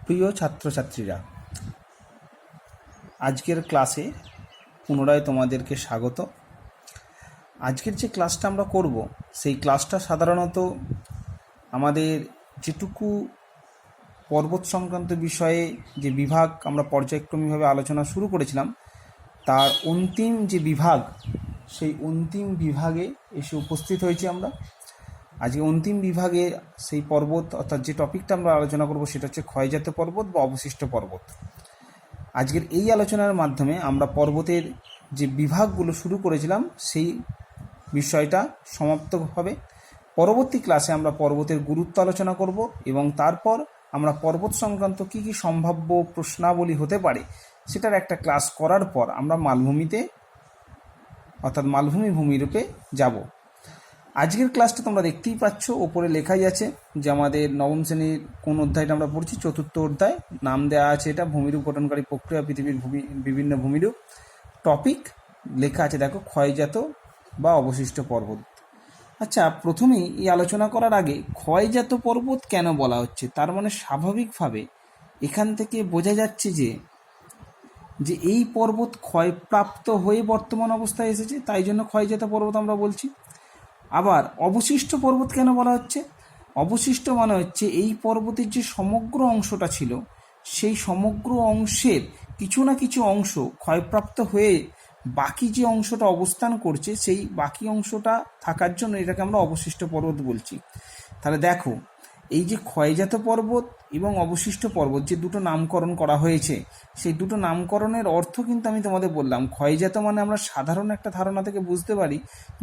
প্রিয় ছাত্রছাত্রীরা, আজকের ক্লাসে পুনরায় তোমাদেরকে স্বাগত। আজকের যে ক্লাসটা আমরা করব সেই ক্লাসটা সাধারণত আমাদের যেটুকু পর্বত সংক্রান্ত বিষয়ে যে বিভাগ আমরা পর্যায়ক্রমিকভাবে আলোচনা শুরু করেছিলাম তার অন্তিম যে বিভাগ, সেই অন্তিম বিভাগে এসে উপস্থিত হয়েছি আমরা। আজকে অন্তিম বিভাগে সেই পর্বত অর্থাৎ যে টপিকটা আমরা আলোচনা করব সেটা হচ্ছে ক্ষয়জাত পর্বত বা অবশিষ্ট পর্বত। আজকের এই আলোচনার মাধ্যমে আমরা পর্বতের যে বিভাগগুলো শুরু করেছিলাম সেই বিষয়টা সমাপ্ত হবে। পরবর্তী ক্লাসে আমরা পর্বতের গুরুত্ব আলোচনা করব এবং তারপর আমরা পর্বত সংক্রান্ত কী কী সম্ভাব্য প্রশ্নাবলী হতে পারে সেটার একটা ক্লাস করার পর আমরা মালভূমিতে অর্থাৎ মালভূমি ভূমিরূপে যাব। আজকের ক্লাসটা তোমরা দেখতেই পাচ্ছ, ওপরে লেখাই আছে যে আমাদের নবম শ্রেণীর কোন অধ্যায়টা আমরা পড়ছি, চতুর্থ অধ্যায়। নাম দেওয়া আছে এটা ভূমিরূপ গঠনকারী প্রক্রিয়া, পৃথিবীর বিভিন্ন ভূমিরূপ। টপিক লেখা আছে দেখো, ক্ষয়জাত বা অবশিষ্ট পর্বত। আচ্ছা, প্রথমেই এই আলোচনা করার আগে ক্ষয়জাত পর্বত কেন বলা হচ্ছে, তার মানে স্বাভাবিকভাবে এখান থেকে বোঝা যাচ্ছে যে এই পর্বত ক্ষয়প্রাপ্ত হয়ে বর্তমান অবস্থায় এসেছে, তাই জন্য ক্ষয়জাত পর্বত আমরা বলছি। আবার অবশিষ্ট পর্বত কেন বলা হচ্ছে? অবশিষ্ট মানে হচ্ছে এই পর্বতের যে সমগ্র অংশটা ছিল সেই সমগ্র অংশের কিছু না কিছু অংশ ক্ষয়প্রাপ্ত হয়ে বাকি যে অংশটা অবস্থান করছে সেই বাকি অংশটা থাকার জন্য এটাকে আমরা অবশিষ্ট পর্বত বলছি। তাহলে দেখো, এই যে ক্ষয়জাত পর্বত এবং অবশিষ্ট পর্বত যে দুটো নামকরণ করা হয়েছে, সেই দুটো নামকরণের অর্থ কিন্তু আমি তোমাদের বললাম। ক্ষয়জাত মানে আমরা সাধারণ একটা ধারণা থেকে বুঝতে পারি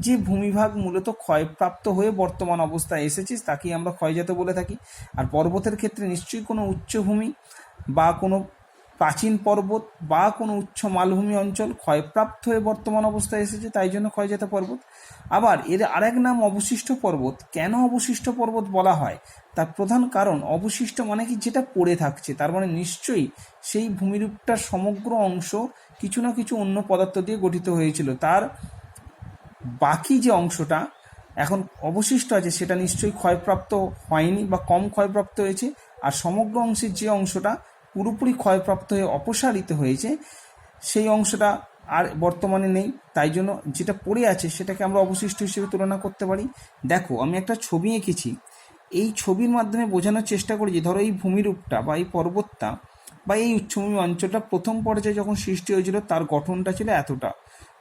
যে ভূমিভাগ মূলত ক্ষয়প্রাপ্ত হয়ে বর্তমান অবস্থায় এসেছে, তাকেই আমরা ক্ষয়জাত বলে থাকি। আর পর্বতের ক্ষেত্রে নিশ্চয়ই কোনো উচ্চভূমি বা কোনো প্রাচীন পর্বত বা কোনো উচ্চ মালভূমি অঞ্চল ক্ষয়প্রাপ্ত হয়ে বর্তমান অবস্থায় এসেছে, তাই জন্য ক্ষয়জাত পর্বত। আবার এর আরেক নাম অবশিষ্ট পর্বত। কেন অবশিষ্ট পর্বত বলা হয়? তার প্রধান কারণ, অবশিষ্ট মানে কি যেটা পড়ে থাকছে, তার মানে নিশ্চয়ই সেই ভূমিরূপটার সমগ্র অংশ কিছু না কিছু অন্য পদার্থ দিয়ে গঠিত হয়েছিল, তার বাকি যে অংশটা এখন অবশিষ্ট আছে সেটা নিশ্চয়ই ক্ষয়প্রাপ্ত হয়নি বা কম ক্ষয়প্রাপ্ত হয়েছে। আর সমগ্র অংশের যে অংশটা পুরোপুরি ক্ষয়প্রাপ্ত হয়ে অপসারিত হয়েছে সেই অংশটা আর বর্তমানে নেই, তাই জন্য যেটা পড়ে আছে সেটাকে আমরা অবশিষ্ট হিসেবে তুলনা করতে পারি। দেখো, আমি একটা ছবি এঁকেছি, এই ছবির মাধ্যমে বোঝানোর চেষ্টা করি যে ধরো এই ভূমিরূপটা বা এই পর্বতটা বা এই উচ্চভূমি অঞ্চলটা প্রথম পর্যায়ে যখন সৃষ্টি হয়েছিল তার গঠনটা ছিল এতটা।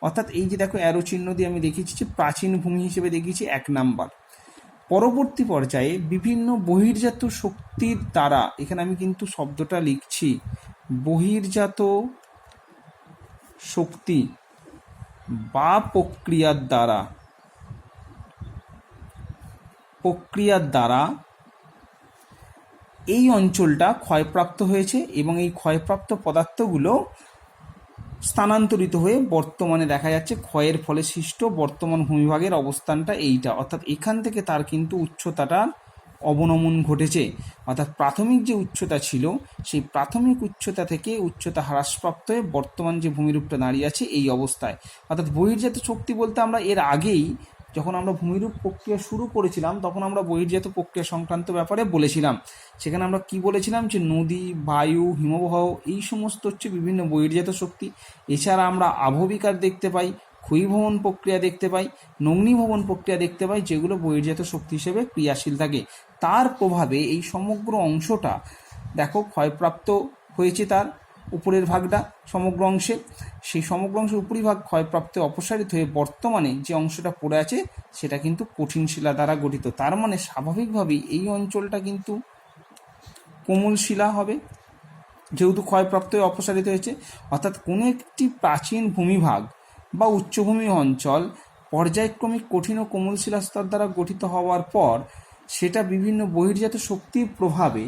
অর্থাৎ এই যে দেখো অ্যারো চিহ্ন দিয়ে আমি দেখিয়েছি যে প্রাচীন ভূমি হিসেবে দেখিয়েছি 1 নাম্বার। পরবর্তী পর্যায়ে বিভিন্ন বহির্জাত শক্তির দ্বারা, এখানে আমি কিন্তু শব্দটা লিখছি, বহির্জাত শক্তি বা প্রক্রিয়ার দ্বারা এই অঞ্চলটা ক্ষয়প্রাপ্ত হয়েছে এবং এই ক্ষয়প্রাপ্ত পদার্থগুলো স্থানান্তরিত হয়ে বর্তমানে দেখা যাচ্ছে ক্ষয়ের ফলে সৃষ্ট বর্তমান ভূমিভাগের অবস্থানটা এইটা। অর্থাৎ এখান থেকে তার কিন্তু উচ্চতাটা অবনমন ঘটেছে। অর্থাৎ প্রাথমিক যে উচ্চতা ছিল সেই প্রাথমিক উচ্চতা থেকে উচ্চতা হ্রাসপ্রাপ্ত হয়ে বর্তমান যে ভূমিরূপটা দাঁড়িয়ে আছে এই অবস্থায়। অর্থাৎ বহির্জাত শক্তি বলতে আমরা এর আগেই যখন আমরা ভূমিরূপ প্রক্রিয়া শুরু করেছিলাম তখন আমরা বহির্জাত প্রক্রিয়া সংক্রান্ত ব্যাপারে বলেছিলাম। সেখানে আমরা কি বলেছিলাম যে নদী, বায়ু, হিমবাহ এই সমস্ত হচ্ছে বিভিন্ন বহির্জাত শক্তি। এছাড়া আমরা আবহবিকার দেখতে পাই, ক্ষয়ীভবন প্রক্রিয়া দেখতে পাই, নগ্নীভবন প্রক্রিয়া দেখতে পাই, যেগুলো বহির্জাত শক্তি হিসেবে ক্রিয়াশীল থাকে। তার প্রভাবে এই সমগ্র অংশটা দেখো ক্ষয়প্রাপ্ত হয়েছে, তার উপরের ভাগটা সমগ্র অংশে, সেই সমগ্র অংশের উপরিভাগ ক্ষয়প্রাপ্ত অপসারিত হয়ে বর্তমানে যে অংশটা পড়ে আছে সেটা কিন্তু কঠিন শিলা দ্বারা গঠিত। তার মানে স্বাভাবিকভাবেই এই অঞ্চলটা কিন্তু কোমল শিলা হবে, যেহেতু ক্ষয়প্রাপ্ত হয়ে অপসারিত হয়েছে। অর্থাৎ কোনো একটি প্রাচীন ভূমিভাগ বা উচ্চভূমি অঞ্চল পর্যায়ক্রমিক কঠিন ও কোমল শিলাস্তর দ্বারা গঠিত হওয়ার পর সেটা বিভিন্ন বহির্জাত শক্তির প্রভাবে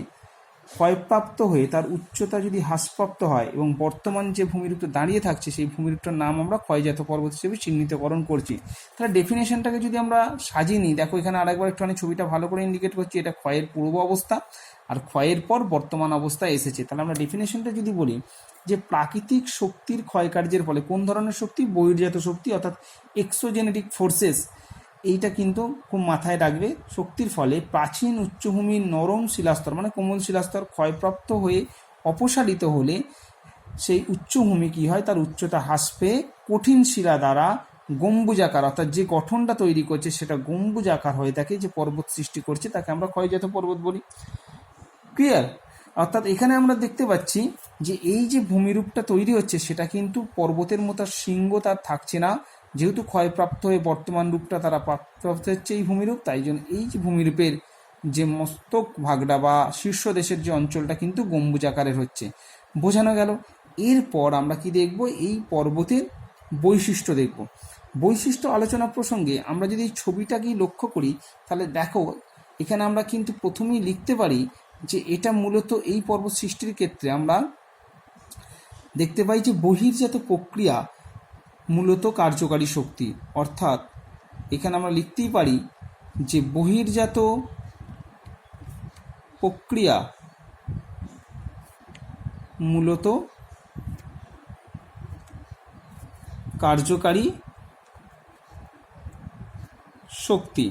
ক্ষয়প্রাপ্ত হয়ে তার উচ্চতা যদি হ্রাসপ্রাপ্ত হয় এবং বর্তমান যে ভূমিরূপটা দাঁড়িয়ে থাকছে সেই ভূমিরূপটার নাম আমরা ক্ষয়জাত পর্বত হিসেবে চিহ্নিতকরণ করছি। তাহলে ডেফিনেশনটাকে যদি আমরা সাজিয়ে নিই, দেখো এখানে আরেকবার একটুখানি ছবিটা ভালো করে ইন্ডিকেট করছি, এটা ক্ষয়ের পূর্ব অবস্থা আর ক্ষয়ের পর বর্তমান অবস্থায় এসেছে। তাহলে আমরা ডেফিনেশনটা যদি বলি যে প্রাকৃতিক শক্তির ক্ষয়কার্যের ফলে, কোন ধরনের শক্তি? বহির্জাত শক্তি, অর্থাৎ এক্সোজেনেটিক ফোর্সেস এইটা কিন্তু খুব মাথায় রাখবে। শক্তির ফলে প্রাচীন উচ্চভূমির নরম শিলাস্তর মানে কোমল শিলাস্তর ক্ষয়প্রাপ্ত হয়ে অপসারিত হলে সেই উচ্চভূমি কী হয়, তার উচ্চতা হ্রাস পেয়ে কঠিন শিলা দ্বারা গম্বুজাকার, অর্থাৎ যে গঠনটা তৈরি করছে সেটা গম্বুজাকার হয়ে থাকে, যে পর্বত সৃষ্টি করছে তাকে আমরা ক্ষয়জাত পর্বত বলি। ক্লিয়ার? অর্থাৎ এখানে আমরা দেখতে পাচ্ছি যে এই যে ভূমিরূপটা তৈরি হচ্ছে সেটা কিন্তু পর্বতের মতো শৃঙ্গ তার থাকছে না, যেহেতু ক্ষয়প্রাপ্ত হয়ে বর্তমান রূপটা তারা প্রাপ্ত হচ্ছে এই ভূমিরূপ, তাই জন্য এই যে ভূমিরূপের যে মস্তক ভাগটা বা শীর্ষ দেশের যে অঞ্চলটা কিন্তু গম্বুজাকারের হচ্ছে। বোঝানো গেল। এরপর আমরা কি দেখব, এই পর্বতের বৈশিষ্ট্য দেখব। বৈশিষ্ট্য আলোচনা প্রসঙ্গে আমরা যদি এই ছবিটাকেই লক্ষ্য করি তাহলে দেখো এখানে আমরা কিন্তু প্রথমেই লিখতে পারি যে এটা মূলত এই পর্বত সৃষ্টির ক্ষেত্রে আমরা দেখতে পাই যে বহির্জাত প্রক্রিয়া মূলত কার্যকারী শক্তি, অর্থাৎ এখানে আমরা লিখতেই পারি যে বহির্জাত প্রক্রিয়া মূলত কার্যকারী শক্তি।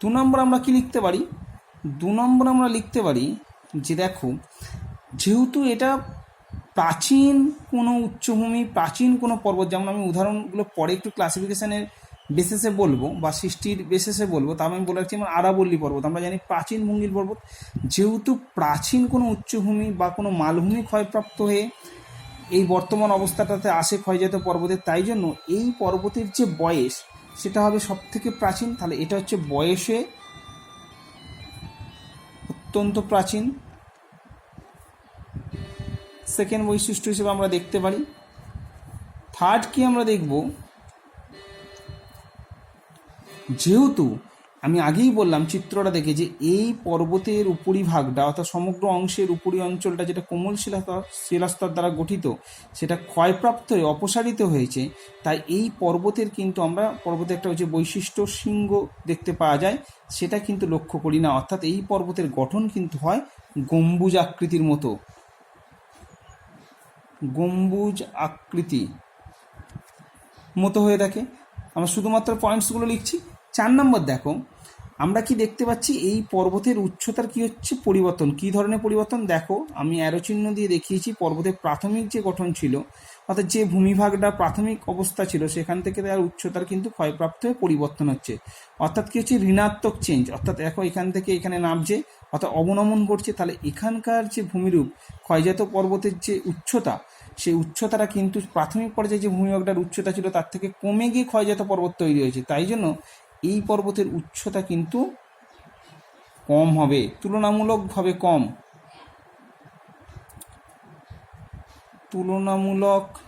2 নম্বর আমরা কি লিখতে পারি? 2 নম্বর আমরা লিখতে পারি যে দেখো, যেহেতু এটা প্রাচীন কোনো উচ্চভূমি, প্রাচীন কোনো পর্বত, যেমন আমি উদাহরণগুলো পরে একটু ক্লাসিফিকেশনের বেসিসে বলবো বা সৃষ্টির বেসিসে বলবো, তা আমি বলে রাখছি, যেমন আরাবল্লী পর্বত আমরা জানি প্রাচীন ভঙ্গির পর্বত। যেহেতু প্রাচীন কোনো উচ্চভূমি বা কোনো মালভূমি ক্ষয়প্রাপ্ত হয়ে এই বর্তমান অবস্থাটাতে আসে ক্ষয়জাত পর্বতের, তাই জন্য এই পর্বতের যে বয়স সেটা হবে সব থেকে প্রাচীন। তাহলে এটা হচ্ছে বয়সে অত্যন্ত প্রাচীন। সেকেন্ড বৈশিষ্ট্য হিসেবে আমরা দেখতে পারি। থার্ড কি আমরা দেখব, যেহেতু আমি আগেই বললাম চিত্রটা দেখে যে এই পর্বতের উপরিভাগটা অর্থাৎ সমগ্র অংশের উপরি অঞ্চলটা যেটা কোমল শিলাস্তর দ্বারা গঠিত সেটা ক্ষয়প্রাপ্ত হয়ে অপসারিত হয়েছে, তাই এই পর্বতের কিন্তু আমরা পর্বতের একটা হচ্ছে বৈশিষ্ট্য শৃঙ্গ দেখতে পাওয়া যায়, সেটা কিন্তু লক্ষ্য করি না। অর্থাৎ এই পর্বতের গঠন কিন্তু হয় গম্বুজ আকৃতির মতো, গম্বুজ আকৃতি মতো হয়ে থাকে। আমরা শুধুমাত্র পয়েন্টসগুলো লিখছি। 4 নম্বর দেখো, আমরা কি দেখতে পাচ্ছি এই পর্বতের উচ্চতার কি হচ্ছে পরিবর্তন। কি ধরনের পরিবর্তন? দেখো আমি অ্যারো চিহ্ন দিয়ে দেখিয়েছি পর্বতের প্রাথমিক যে গঠন ছিল, অর্থাৎ যে ভূমিভাগটা প্রাথমিক অবস্থা ছিল সেখান থেকে তার উচ্চতার কিন্তু ক্ষয়প্রাপ্ত হয়ে পরিবর্তন হচ্ছে। অর্থাৎ কি হচ্ছে, ঋণাত্মক চেঞ্জ। অর্থাৎ দেখো এখান থেকে এখানে নামছে, অর্থাৎ অবনমন ঘটছে। তাহলে এখানকার যে ভূমিরূপ ক্ষয়জাত পর্বতের যে উচ্চতা, সেই উচ্চতাটা কিন্তু প্রাথমিক পর্যায়ে যে ভূমিভাগটার উচ্চতা ছিল তার থেকে কমে গিয়ে ক্ষয়জাত পর্বত তৈরি হয়েছে। তাই জন্য এই পর্বতের উচ্চতা কিন্তু কম হবে, তুলনামূলকভাবে কম, তুলনামূলকভাবে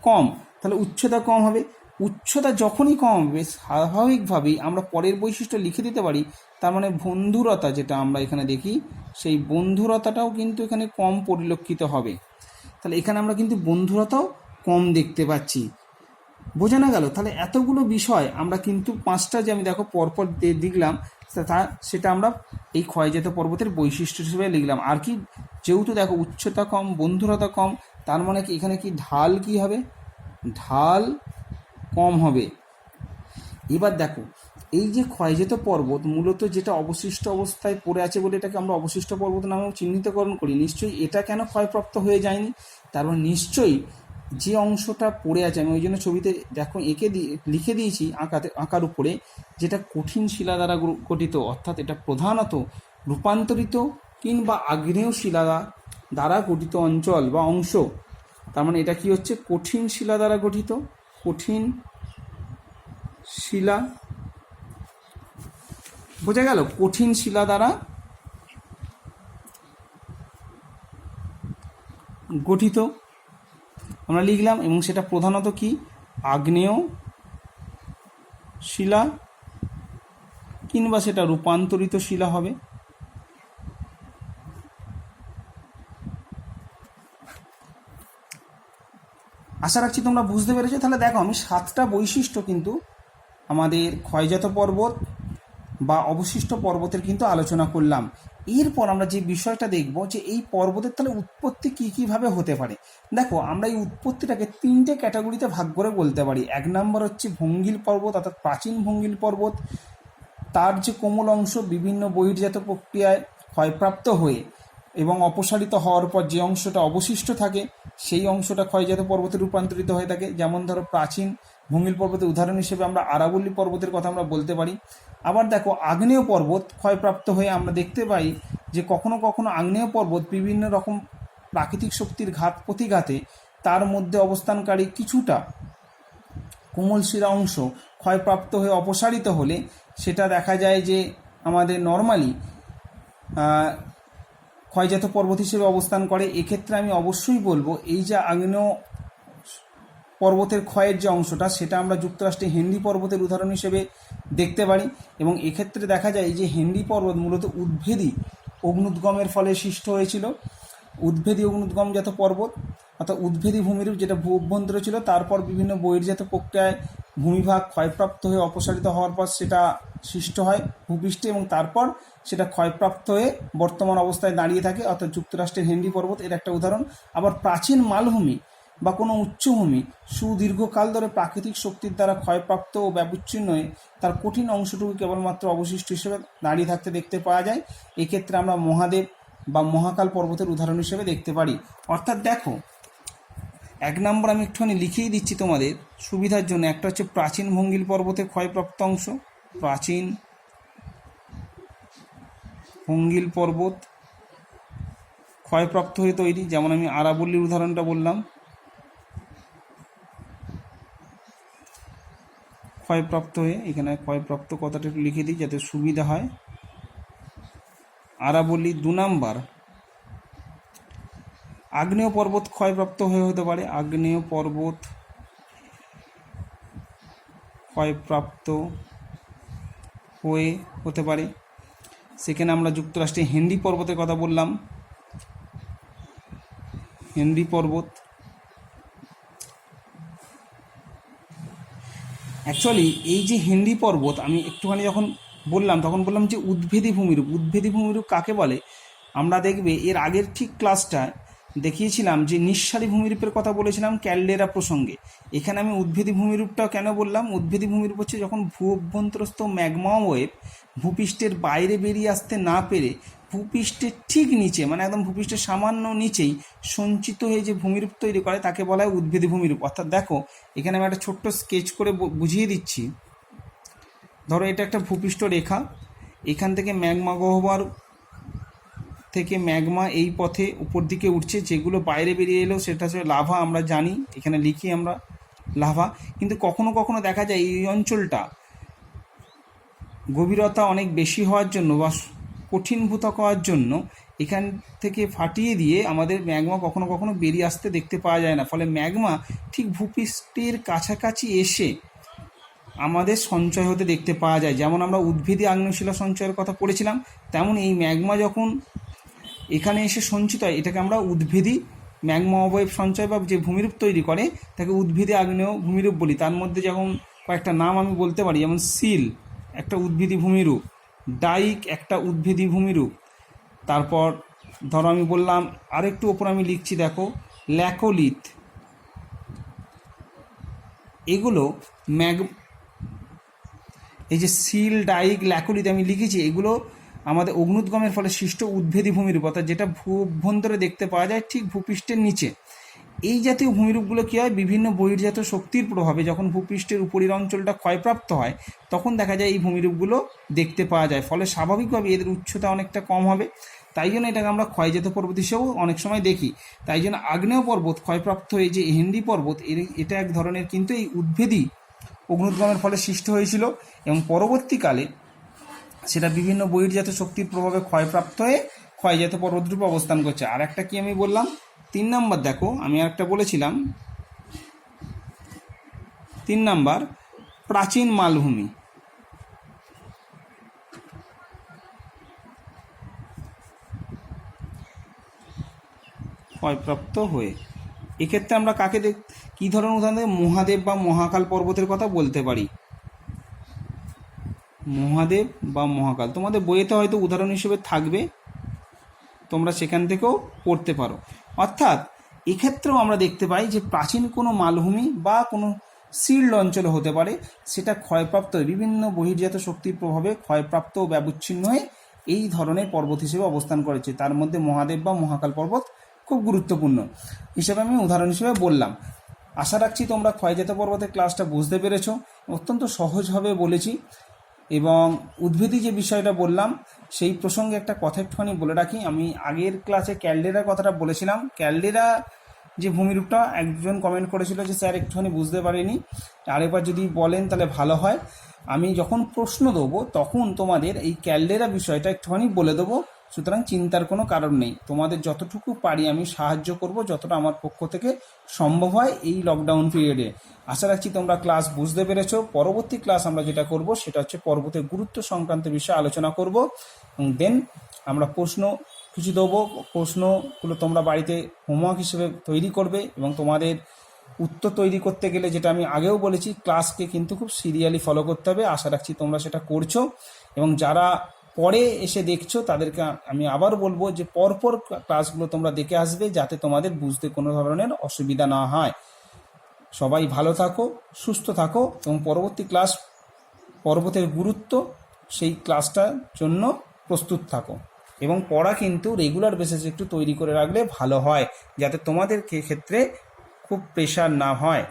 কম। তাহলে উচ্চতা কম হবে। উচ্চতা যখনই কম হবে স্বাভাবিকভাবেই আমরা পরের বৈশিষ্ট্য লিখে দিতে পারি, তার মানে বন্ধুরতা যেটা আমরা এখানে দেখি সেই বন্ধুরতাটাও কিন্তু এখানে কম পরিলক্ষিত হবে। তাহলে এখানে আমরা কিন্তু বন্ধুরতাও কম দেখতে পাচ্ছি। বোঝানো গেল? তাহলে এতগুলো বিষয় আমরা কিন্তু 5টা যে আমি দেখো পরপর দেখলাম সেটা আমরা এই ক্ষয়জাত পর্বতের বৈশিষ্ট্য হিসেবে লিখলাম। আর কি, যেহেতু দেখো উচ্চতা কম, বন্ধুরতা কম, তার মানে কি এখানে কি ঢাল কি হবে? ঢাল কম হবে। এবার দেখো এই যে ক্ষয়জাত পর্বত মূলত যেটা অবশিষ্ট অবস্থায় পড়ে আছে বলে এটাকে আমরা অবশিষ্ট পর্বত নামেও চিহ্নিতকরণ করি। নিশ্চয়ই এটা কেন ক্ষয়প্রাপ্ত হয়ে যায়নি? তার মানে নিশ্চয়ই যে অংশটা পড়ে আছে, আমি ওই জন্য ছবিতে দেখো লিখে দিয়েছি আঁকার উপরে, যেটা কঠিন শিলা দ্বারা গঠিত, অর্থাৎ এটা প্রধানত রূপান্তরিত কিংবা আগ্নেয় শিলা দ্বারা গঠিত অঞ্চল বা অংশ। তার মানে এটা কি হচ্ছে, কঠিন শিলা দ্বারা গঠিত, কঠিন শিলা। বোঝা গেল? কঠিন শিলা দ্বারা গঠিত আমরা লিখলাম, এবং সেটা প্রধানত কি, আগ্নেয় শিলা কিংবা সেটা রূপান্তরিত শিলা হবে। আশা রাখছি তোমরা বুঝতে পেরেছো। তাহলে দেখো আমি 7টা বৈশিষ্ট্য কিন্তু আমাদের ক্ষয়জাত পর্বত বা অবশিষ্ট পর্বতের কিন্তু আলোচনা করলাম। এরপর আমরা যে বিষয়টা দেখব যে এই পর্বতের তাহলে উৎপত্তি কী কীভাবে হতে পারে। দেখো, আমরা এই উৎপত্তিটাকে 3টে ক্যাটাগরিতে ভাগ করে বলতে পারি। 1 নম্বর হচ্ছে ভঙ্গিল পর্বত, অর্থাৎ প্রাচীন ভঙ্গিল পর্বত। তার যে কোমল অংশ বিভিন্ন বহির্জাত প্রক্রিয়ায় ক্ষয়প্রাপ্ত হয়ে এবং অপসারিত হওয়ার পর যে অংশটা অবশিষ্ট থাকে সেই অংশটা ক্ষয়জাত পর্বতে রূপান্তরিত হয়ে থাকে। যেমন ধরো, প্রাচীন ভঙ্গিল পর্বতের উদাহরণ হিসেবে আমরা আরাবল্লী পর্বতের কথা আমরা বলতে পারি। আবার দেখো, আগ্নেয় পর্বত ক্ষয়প্রাপ্ত হয়ে আমরা দেখতে পাই যে কখনো কখনো আগ্নেয় পর্বত বিভিন্ন রকম প্রাকৃতিক শক্তির ঘাত প্রতিঘাতে তার মধ্যে অবস্থানকারী কিছুটা কোমল শিরা অংশ ক্ষয়প্রাপ্ত হয়ে অপসারিত হলে সেটা দেখা যায় যে আমাদের নর্মালি ক্ষয়জাত পর্বত হিসেবে অবস্থান করে। এক্ষেত্রে আমি অবশ্যই বলবো এই যে আগ্নেয় পর্বতের ক্ষয়ের যে অংশটা সেটা আমরা যুক্তরাষ্ট্রে হেনরি পর্বতের উদাহরণ হিসেবে দেখতে পারি। এবং এক্ষেত্রে দেখা যায় যে হেনরি পর্বত মূলত উদ্ভেদী অগ্নুদ্গমের ফলে সৃষ্ট হয়েছিল। উদ্ভেদী অগ্নুদ্গমজাত পর্বত, অর্থাৎ উদ্ভেদী ভূমিরূপ যেটা ভূ অভ্যন্তরে ছিল, তারপর বিভিন্ন বহির্জাত প্রক্রিয়ায় ভূমিভাগ ক্ষয়প্রাপ্ত হয়ে অপসারিত হওয়ার পর সেটা সৃষ্ট হয় ভূপৃষ্ঠে এবং তারপর সেটা ক্ষয়প্রাপ্ত হয়ে বর্তমান অবস্থায় দাঁড়িয়ে থাকে, অর্থাৎ যুক্তরাষ্ট্রের হেনরি পর্বত এর একটা উদাহরণ। আবার প্রাচীন মালভূমি বা কোনো উচ্চভূমি সুদীর্ঘকাল ধরে প্রাকৃতিক শক্তির দ্বারা ক্ষয়প্রাপ্ত ও ব্যবচ্ছিন্ন হয়ে তার কঠিন অংশটুকু কেবলমাত্র অবশিষ্ট হিসেবে দাঁড়িয়ে থাকতে দেখতে পাওয়া যায়। এক্ষেত্রে আমরা মহাদেব বা মহাকাল পর্বতের উদাহরণ হিসেবে দেখতে পারি। অর্থাৎ দেখো, 1 নম্বর আমি একটুখানি লিখেই দিচ্ছি তোমাদের সুবিধার জন্য। একটা হচ্ছে প্রাচীন ভঙ্গিল পর্বতের ক্ষয়প্রাপ্ত অংশ, প্রাচীন ভঙ্গিল পর্বত ক্ষয়প্রাপ্ত হয়ে তৈরি। যেমন আমি আরাবল্লীর উদাহরণটা বললাম, ক্ষয়প্রাপ্ত হয়ে, এখানে ক্ষয়প্রাপ্ত কথাটা একটু লিখে দিই যাতে সুবিধা হয়। আরাবল্লী। 2 নম্বর আগ্নেয় পর্বত ক্ষয়প্রাপ্ত হয়ে হতে পারে। আগ্নেয় পর্বত ক্ষয়প্রাপ্ত হয়ে হতে পারে। সেখানে আমরা যুক্তরাষ্ট্রে হেনরি পর্বতের কথা বললাম, হেনরি পর্বত। অ্যাকচুয়ালি এই যে হেনরি পর্বত আমি একটুখানি যখন বললাম তখন বললাম যে উদ্ভেদী ভূমিরূপ। উদ্ভেদী ভূমিরূপ কাকে বলে আমরা দেখবে এর আগের ঠিক ক্লাসটায় দেখিয়েছিলাম যে নিঃসারী ভূমিরূপের কথা বলেছিলাম ক্যালডেরা প্রসঙ্গে। এখানে আমি উদ্ভেদী ভূমিরূপটাও কেন বললাম? উদ্ভেদী ভূমিরূপ হচ্ছে যখন ভূ অভ্যন্তরস্থ ম্যাগমা ওয়েভ ভূপৃষ্ঠের বাইরে বেরিয়ে আসতে না পেরে ভূপৃষ্ঠের ঠিক নিচে, মানে একদম ভূপৃষ্ঠের সামান্য নিচেই সঞ্চিত হয়ে যে ভূমিরূপ তৈরি করে তাকে বলা হয় উদ্ভেদী ভূমিরূপ। অর্থাৎ দেখো, এখানে আমি একটা ছোট্ট স্কেচ করে বুঝিয়ে দিচ্ছি। ধরো এটা একটা ভূপৃষ্ঠ রেখা, এখান থেকে ম্যাগমা গহ্বর থেকে ম্যাগমা এই পথে উপর দিকে উঠছে, যেগুলো বাইরে বেরিয়ে এলো সেটা হচ্ছে লাভা। আমরা জানি, এখানে লিখি আমরা লাভা। কিন্তু কখনো কখনো দেখা যায় এই অঞ্চলটা গভীরতা অনেক বেশি হওয়ার জন্য বা কঠিনভূত হওয়ার জন্য এখান থেকে ফাটিয়ে দিয়ে আমাদের ম্যাগমা কখনো কখনো বেরিয়ে আসতে দেখতে পাওয়া যায় না। ফলে ম্যাগমা ঠিক ভূপৃষ্ঠের কাছাকাছি এসে আমাদের সঞ্চয় হতে দেখতে পাওয়া যায়। যেমন আমরা উদ্ভিদী আগ্নেয়শিলা সঞ্চয়ের কথা পড়েছিলাম, তেমন এই ম্যাগমা যখন এখানে এসে সঞ্চিত হয় এটাকে আমরা উদ্ভিদী ম্যাগমা অবয়ব সঞ্চয় বা যে ভূমিরূপ তৈরি করে তাকে উদ্ভিদী আগ্নেয় ভূমিরূপ বলি। তার মধ্যে যেমন কয়েকটা নাম আমি বলতে পারি, যেমন সিল একটা উদ্ভিদী ভূমিরূপ, ডাইক একটা উদ্ভিদী ভূমিরূপ। তারপর ধরো আমি বললাম আরেকটু ওপর আমি লিখছি, দেখো ল্যাকোলিথ। এগুলো এই যে সিল, ডাইক, ল্যাকোলিথ আমি লিখেছি, এগুলো আমাদের অগ্নুদ্গমের ফলে সৃষ্ট উদ্ভেদী ভূমিরূপ, অর্থাৎ যেটা ভূ অভ্যন্তরে দেখতে পাওয়া যায় ঠিক ভূপৃষ্ঠের নিচে। এই জাতীয় ভূমিরূপগুলো কী হয়, বিভিন্ন বহির্জাত শক্তির প্রভাবে যখন ভূপৃষ্ঠের উপরের অঞ্চলটা ক্ষয়প্রাপ্ত হয় তখন দেখা যায় এই ভূমিরূপগুলো দেখতে পাওয়া যায়। ফলে স্বাভাবিকভাবে এদের উচ্চতা অনেকটা কম হবে, তাই জন্য এটাকে আমরা ক্ষয়জাত পর্বত হিসেবেও অনেক সময় দেখি। তাই জন্য আগ্নেয় পর্বত ক্ষয়প্রাপ্ত হয়ে যে হেনরি পর্বত, এটা এক ধরনের কিন্তু এই উদ্ভেদী অগ্নুদ্গমের ফলে সৃষ্টি হয়েছিল এবং পরবর্তীকালে সেটা বিভিন্ন বহির্জাত শক্তির প্রভাবে ক্ষয়প্রাপ্ত হয়ে ক্ষয়জাত পর্বতরূপে অবস্থান করছে। আর একটা কি আমি বললাম, 3 নম্বর দেখো আমি আরেকটা বলেছিলাম, 3 নম্বর প্রাচীন মালভূমি। ক্ষয়প্রাপ্ত হয়ে এক্ষেত্রে আমরা কাকে কী ধরনের উদাহরণ দেব? মহাদেব বা মহাকাল পর্বতের কথা বলতে পারি। মহাদেব মহাদেব বা মহাকাল। তোমাদের বইয়েতে হয়তো উদাহরণ হিসেবে থাকবে, তোমরা সেখান থেকেও পড়তে পারো। অর্থাৎ এক্ষেত্রেও আমরা দেখতে পাই যে প্রাচীন কোনো মালভূমি বা কোনো সিল্ড অঞ্চল হতে পারে, সেটা ক্ষয়প্রাপ্ত বিভিন্ন বহির্জাত শক্তির প্রভাবে ক্ষয়প্রাপ্ত ও ব্যবচ্ছিন্ন হয়ে এই ধরনের পর্বত হিসেবে অবস্থান করেছে। তার মধ্যে মহাদেব বা মহাকাল পর্বত খুব গুরুত্বপূর্ণ হিসেবে আমি উদাহরণ হিসেবে বললাম। আশা রাখছি তোমরা ক্ষয়জাত পর্বতের ক্লাসটা বুঝতে পেরেছো। অত্যন্ত সহজভাবে বলেছি। এবং উদ্ভিদী যে বিষয়টা বললাম সেই প্রসঙ্গে একটা কথা একটুখানি বলে রাখি। আমি আগের ক্লাসে ক্যালডেরার কথাটা বলেছিলাম। ক্যালডেরা যে ভূমিরূপটা, একজন কমেন্ট করেছিল যে স্যার একটুখানি বুঝতে পারিনি, আরেকবার যদি বলেন তাহলে ভালো হয়। আমি যখন প্রশ্ন দেবো তখন তোমাদের এই ক্যালডেরা বিষয়টা একটুখানি বলে দেবো, সুতরাং চিন্তার কোনো কারণ নেই। তোমাদের যতটুকু পারি আমি সাহায্য করব, যতটা আমার পক্ষ থেকে সম্ভব হয় এই লকডাউন পিরিয়ডে। আশা রাখছি তোমরা ক্লাস বুঝতে পেরেছো। পরবর্তী ক্লাস আমরা যেটা করব সেটা হচ্ছে পর্বতের গুরুত্ব সংক্রান্ত বিষয়ে আলোচনা করব, এবং দেন আমরা প্রশ্ন কিছু দেবো। প্রশ্নগুলো তোমরা বাড়িতে হোমওয়ার্ক হিসেবে তৈরি করবে, এবং তোমাদের উত্তর তৈরি করতে গেলে যেটা আমি আগেও বলেছি, ক্লাসকে কিন্তু খুব সিরিয়ালি ফলো করতে হবে। আশা রাখছি তোমরা সেটা করছো, এবং যারা পরে এসে দেখছো তাদেরকে আমি আবার বলবো যে পরপর ক্লাসগুলো তোমরা দেখে আসবে, যাতে তোমাদের বুঝতে কোনো ধরনের অসুবিধা না হয়। সবাই ভালো থাকো, সুস্থ থাকো, এবং পরবর্তী ক্লাস পর্বতের গুরুত্ব সেই ক্লাসটার জন্য প্রস্তুত থাকো। এবং পড়া কিন্তু রেগুলার বেসিসে একটু তৈরি করে রাখলে ভালো হয়, যাতে তোমাদের ক্ষেত্রে খুব প্রেশার না হয়।